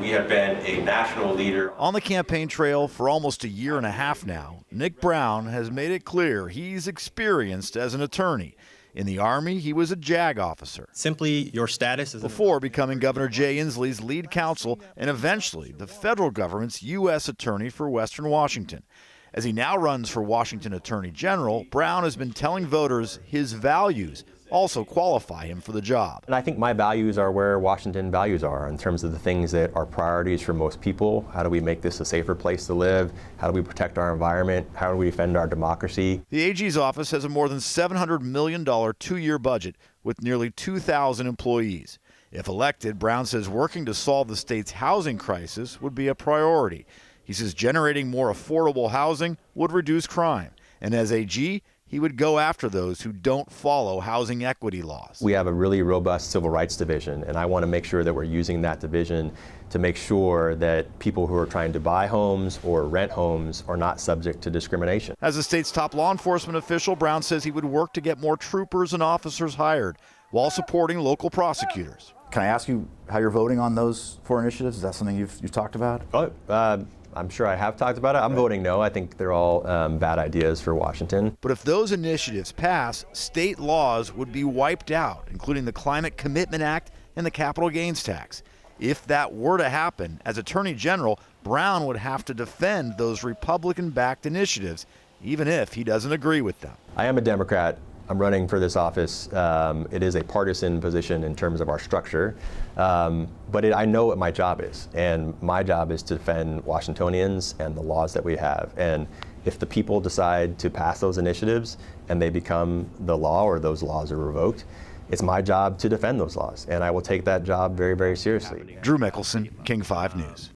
We have been a national leader. On the campaign trail for almost a year and a half now, Nick Brown has made it clear he's experienced as an attorney. In the Army, he was a JAG officer. Simply your status as before becoming Governor Jay Inslee's lead counsel and eventually the federal government's U.S. attorney for Western Washington. As he now runs for Washington Attorney General, Brown has been telling voters his values also qualify him for the job. And I think my values are where Washington values are in terms of the things that are priorities for most people. How do we make this a safer place to live? How do we protect our environment? How do we defend our democracy? The AG's office has a more than $700 million two-year budget with nearly 2,000 employees. If elected, Brown says working to solve the state's housing crisis would be a priority. He says generating more affordable housing would reduce crime. And as AG, he would go after those who don't follow housing equity laws. We have a really robust civil rights division, and I want to make sure that we're using that division to make sure that people who are trying to buy homes or rent homes are not subject to discrimination. As the state's top law enforcement official, Brown says he would work to get more troopers and officers hired while supporting local prosecutors. Can I ask you how you're voting on those four initiatives? Is that something you've talked about? I'm sure I have talked about it. I'm voting no. I think they're all bad ideas for Washington. But if those initiatives pass, state laws would be wiped out, including the Climate Commitment Act and the capital gains tax. If that were to happen, as Attorney General, Brown would have to defend those Republican-backed initiatives, even if he doesn't agree with them. I am a Democrat. I'm running for this office. It is a partisan position in terms of our structure, but I know what my job is, and my job is to defend Washingtonians and the laws that we have. And if the people decide to pass those initiatives and they become the law or those laws are revoked, it's my job to defend those laws, and I will take that job very, very seriously. Drew Mickelson, King 5 News.